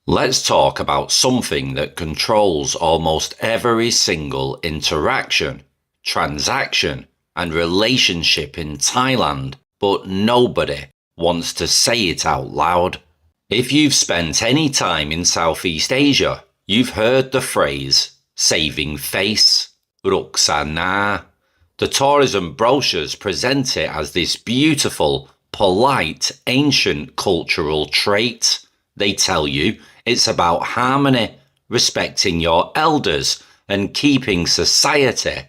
Let's talk about something that controls almost every single interaction, transaction, and relationship in Thailand, but nobody wants to say it out loud. If you've spent any time in Southeast Asia, you've heard the phrase saving face, ruksana. The tourism brochures present it as this beautiful, polite, ancient cultural trait. They tell you it's about harmony, respecting your elders, and keeping society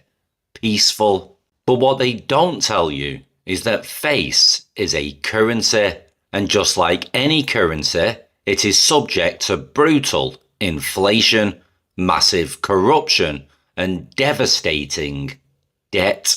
peaceful. But what they don't tell you is that face is a currency, and just like any currency, it is subject to brutal inflation, massive corruption, and devastating debt.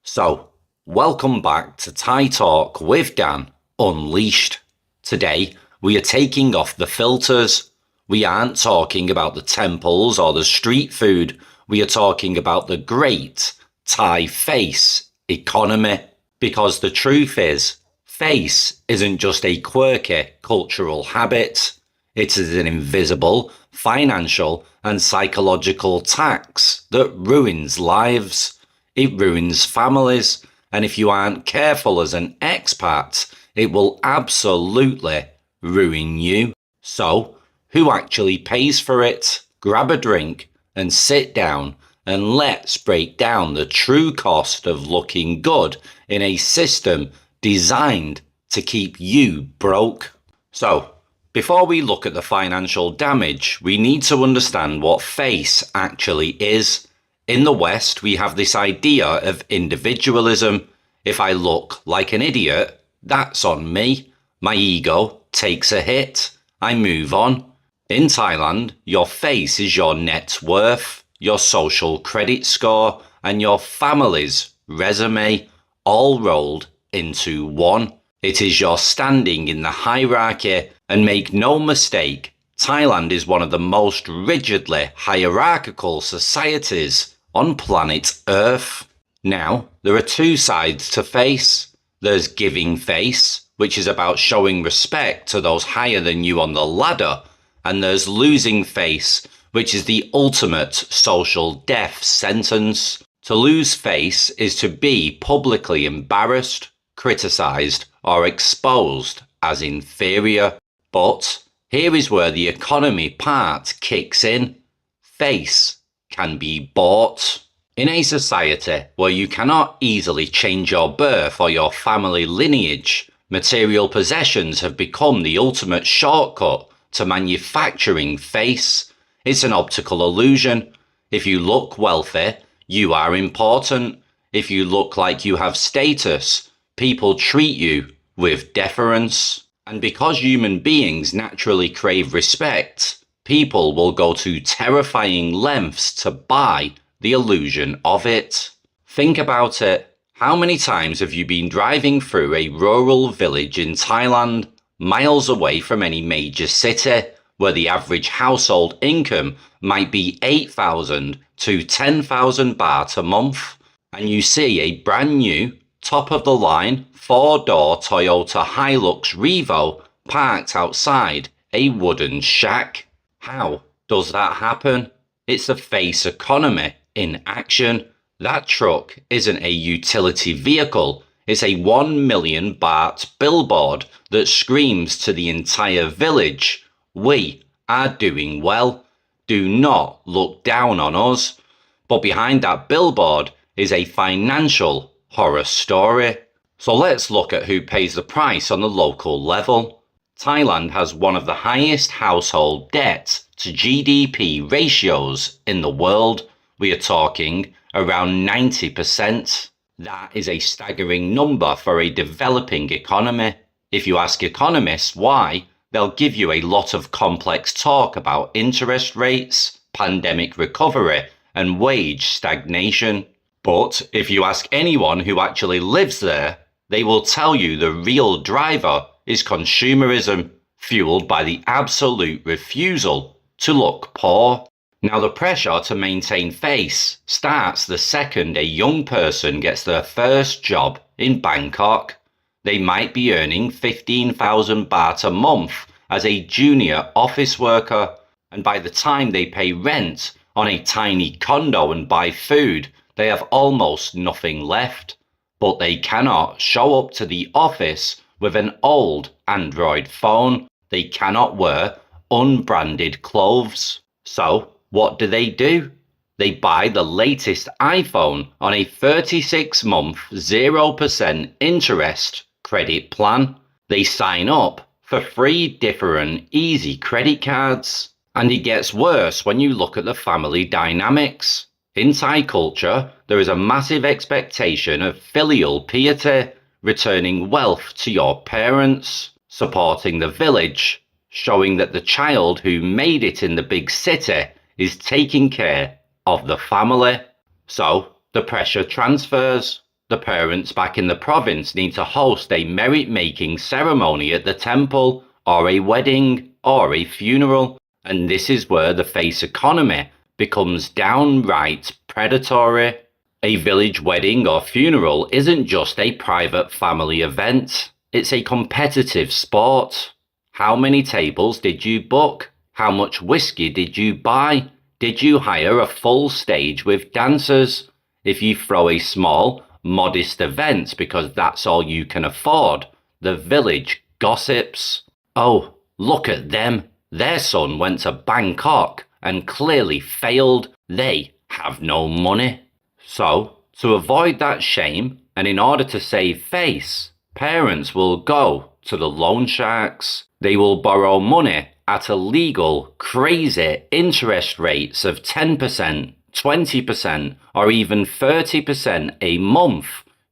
So, welcome back to Thai Talk with Dan Unleashed. Today, we are taking off the filters. We aren't talking about the temples or the street food. We are talking about the great Thai face economy. Because the truth is, face isn't just a quirky cultural habit. It is an invisible, financial, and psychological tax that ruins lives. It ruins families. And if you aren't careful as an expat, it will absolutely ruin you. So, who actually pays for it? Grab a drink and sit down and let's break down the true cost of looking good in a system designed to keep you broke. So, before we look at the financial damage, we need to understand what face actually is. In the West, we have this idea of individualism. If I look like an idiot, that's on me. My ego takes a hit. I move on. In Thailand, your face is your net worth, your social credit score, and your family's resume, all rolled into one. It is your standing in the hierarchy, and make no mistake, Thailand is one of the most rigidly hierarchical societies on planet Earth. Now, there are two sides to face. There's giving face, which is about showing respect to those higher than you on the ladder, and there's losing face, which is the ultimate social death sentence. To lose face is to be publicly embarrassed, criticised, or exposed as inferior. But here is where the economy part kicks in. Face can be bought. In a society where you cannot easily change your birth or your family lineage, material possessions have become the ultimate shortcut to manufacturing face. It's an optical illusion. If you look wealthy, you are important. If you look like you have status, people treat you with deference. And because human beings naturally crave respect, people will go to terrifying lengths to buy the illusion of it. Think about it. How many times have you been driving through a rural village in Thailand, miles away from any major city, where the average household income might be 8,000 to 10,000 baht a month, and you see a brand new, top-of-the-line, 4-door Toyota Hilux Revo parked outside a wooden shack? How does that happen? It's the face economy in action. That truck isn't a utility vehicle. It's a 1 million baht billboard that screams to the entire village, we are doing well. Do not look down on us. But behind that billboard is a financial horror story. So let's look at who pays the price on the local level. Thailand has one of the highest household debt to GDP ratios in the world. We are talking around 90%. That is a staggering number for a developing economy. If you ask economists why, they'll give you a lot of complex talk about interest rates, pandemic recovery, and wage stagnation. But if you ask anyone who actually lives there, they will tell you the real driver is consumerism, fueled by the absolute refusal to look poor. Now, the pressure to maintain face starts the second a young person gets their first job in Bangkok. They might be earning 15,000 baht a month as a junior office worker, and by the time they pay rent on a tiny condo and buy food, they have almost nothing left. But they cannot show up to the office with an old Android phone. They cannot wear unbranded clothes. So what do? They buy the latest iPhone on a 36-month 0% interest credit plan. They sign up for 3 different easy credit cards. And it gets worse when you look at the family dynamics. In Thai culture, there is a massive expectation of filial piety, returning wealth to your parents, supporting the village, showing that the child who made it in the big city is taking care of the family. So the pressure transfers. The parents back in the province need to host a merit-making ceremony at the temple, or a wedding, or a funeral. And this is where the face economy becomes downright predatory. A village wedding or funeral isn't just a private family event. It's a competitive sport. How many tables did you book? How much whiskey did you buy? Did you hire a full stage with dancers? If you throw a small, modest event because that's all you can afford, the village gossips. Oh, look at them. Their son went to Bangkok and clearly failed. They have no money. So, to avoid that shame, and in order to save face, parents will go to the loan sharks. They will borrow money at illegal, crazy interest rates of 10%, 20%, or even 30% a month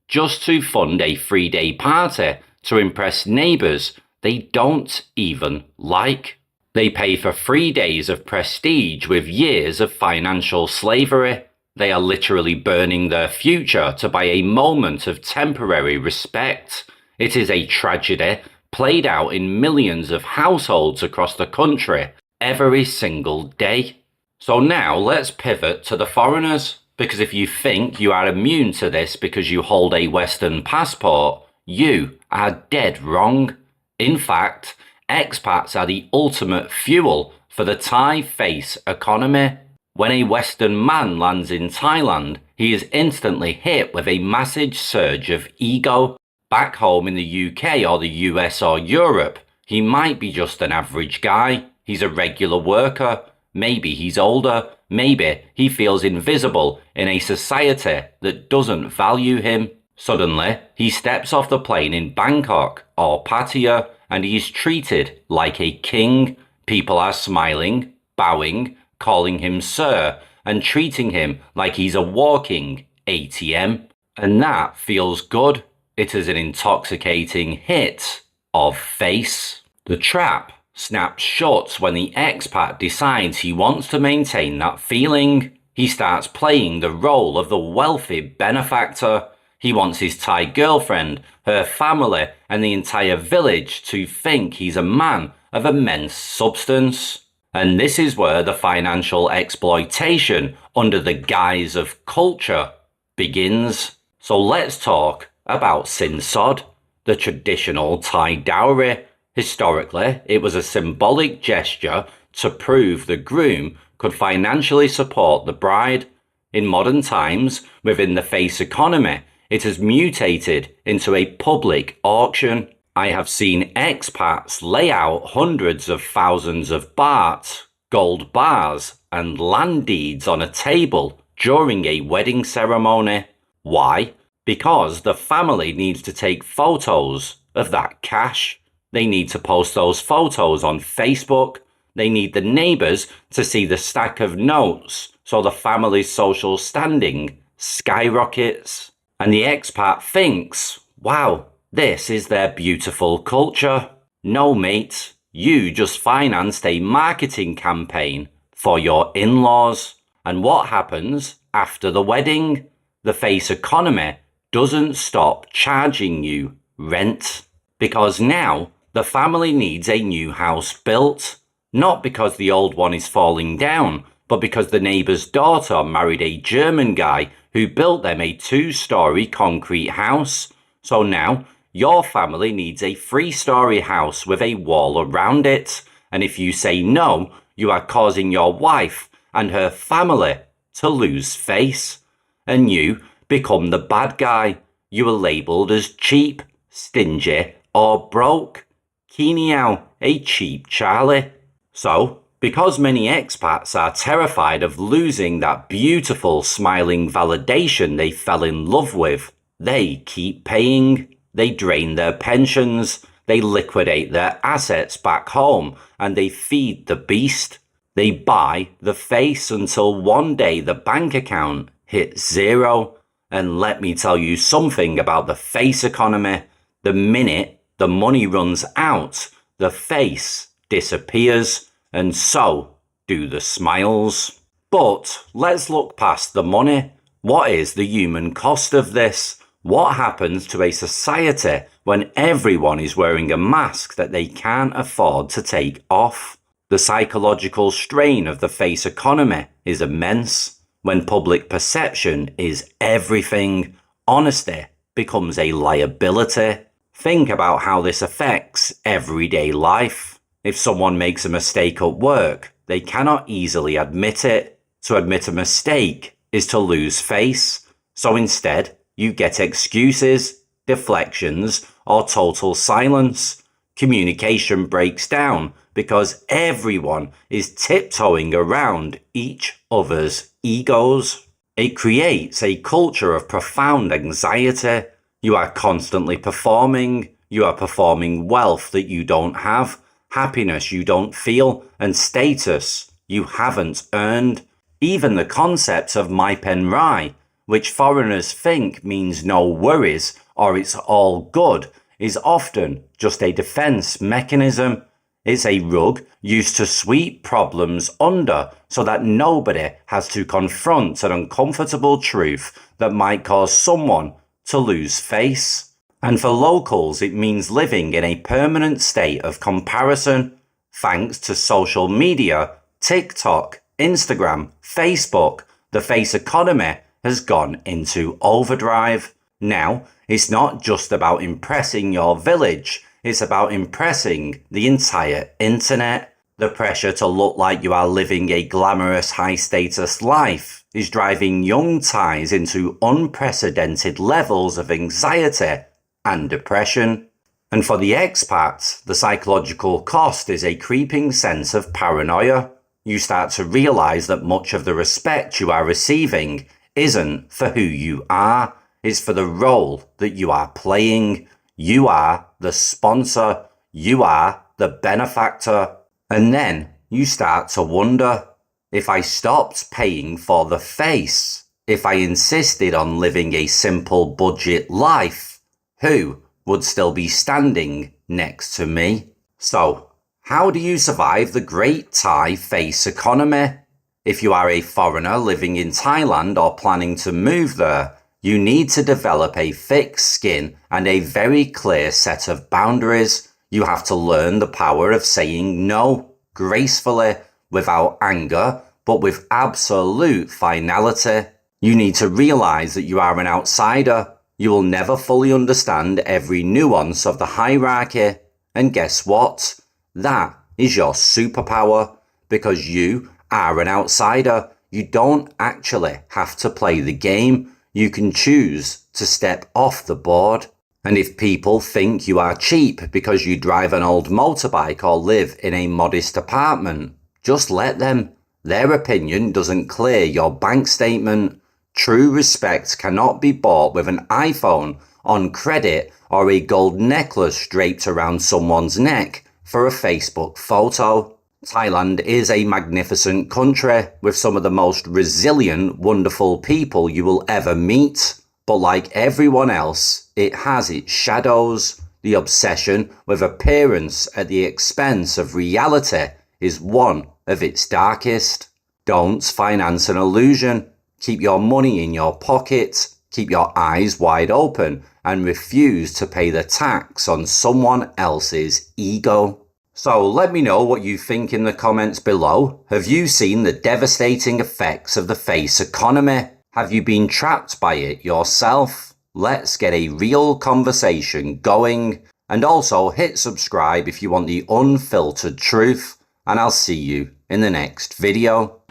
just to fund a 3-day party to impress neighbours they don't even like. They pay for 3 days of prestige with years of financial slavery. They are literally burning their future to buy a moment of temporary respect. It is a tragedy played out in millions of households across the country every single day. So now let's pivot to the foreigners, because if you think you are immune to this because you hold a Western passport, you are dead wrong. In fact, expats are the ultimate fuel for the Thai face economy. When a Western man lands in Thailand, he is instantly hit with a massive surge of ego. Back home in the UK or the US or Europe, he might be just an average guy. He's a regular worker. Maybe he's older. Maybe he feels invisible in a society that doesn't value him. Suddenly, he steps off the plane in Bangkok or Pattaya and he is treated like a king. People are smiling, bowing, calling him sir, and treating him like he's a walking ATM. And that feels good. It is an intoxicating hit of face. The trap snaps shut when the expat decides he wants to maintain that feeling. He starts playing the role of the wealthy benefactor. He wants his Thai girlfriend, her family, and the entire village to think he's a man of immense substance. And this is where the financial exploitation under the guise of culture begins. So let's talk about sinsod, the traditional Thai dowry. Historically, it was a symbolic gesture to prove the groom could financially support the bride. In modern times, within the face economy, it has mutated into a public auction. I have seen expats lay out hundreds of thousands of baht, gold bars, and land deeds on a table during a wedding ceremony. Why? Because the family needs to take photos of that cash. They need to post those photos on Facebook. They need the neighbours to see the stack of notes so the family's social standing skyrockets. And the expat thinks, wow, this is their beautiful culture. No, mate, you just financed a marketing campaign for your in-laws. And what happens after the wedding? The face economy doesn't stop charging you rent. Because now the family needs a new house built. Not because the old one is falling down, but because the neighbour's daughter married a German guy who built them a 2-story concrete house. So now your family needs a 3-story house with a wall around it. And if you say no, you are causing your wife and her family to lose face. And you become the bad guy. You are labelled as cheap, stingy, or broke. Keeniao, a cheap Charlie. So, because many expats are terrified of losing that beautiful smiling validation they fell in love with, they keep paying. They drain their pensions, they liquidate their assets back home, and they feed the beast. They buy the face until one day the bank account hits zero. And let me tell you something about the face economy. The minute the money runs out, the face disappears, and so do the smiles. But let's look past the money. What is the human cost of this? What happens to a society when everyone is wearing a mask that they can't afford to take off? The psychological strain of the face economy is immense. When public perception is everything, honesty becomes a liability. Think about how this affects everyday life. If someone makes a mistake at work, they cannot easily admit it. To admit a mistake is to lose face. So instead, you get excuses, deflections, or total silence. Communication breaks down because everyone is tiptoeing around each other's egos. It creates a culture of profound anxiety. You are constantly performing. You are performing wealth that you don't have, happiness you don't feel, and status you haven't earned. Even the concept of Mai Pen Rai, which foreigners think means no worries or it's all good, is often just a defense mechanism. It's a rug used to sweep problems under so that nobody has to confront an uncomfortable truth that might cause someone to lose face. And for locals, it means living in a permanent state of comparison. Thanks to social media, TikTok, Instagram, Facebook, the face economy has gone into overdrive. Now, it's not just about impressing your village, it's about impressing the entire internet. The pressure to look like you are living a glamorous high-status life is driving young Thais into unprecedented levels of anxiety and depression. And for the expats, the psychological cost is a creeping sense of paranoia. You start to realize that much of the respect you are receiving isn't for who you are, it's for the role that you are playing. You are the sponsor, you are the benefactor. And then you start to wonder, if I stopped paying for the face, if I insisted on living a simple budget life, who would still be standing next to me? So, how do you survive the great Thai face economy? If you are a foreigner living in Thailand or planning to move there, you need to develop a thick skin and a very clear set of boundaries. You have to learn the power of saying no gracefully, without anger, but with absolute finality. You need to realize that you are an outsider. You will never fully understand every nuance of the hierarchy. And guess what? That is your superpower. Because you are an outsider, you don't actually have to play the game. You can choose to step off the board. And if people think you are cheap because you drive an old motorbike or live in a modest apartment, just let them. Their opinion doesn't clear your bank statement. True respect cannot be bought with an iPhone on credit or a gold necklace draped around someone's neck for a Facebook photo. Thailand is a magnificent country with some of the most resilient, wonderful people you will ever meet. But like everyone else, it has its shadows. The obsession with appearance at the expense of reality is one of its darkest. Don't finance an illusion. Keep your money in your pocket, keep your eyes wide open, and refuse to pay the tax on someone else's ego. So let me know what you think in the comments below. Have you seen the devastating effects of the face economy? Have you been trapped by it yourself? Let's get a real conversation going, and also hit subscribe if you want the unfiltered truth, and I'll see you in the next video.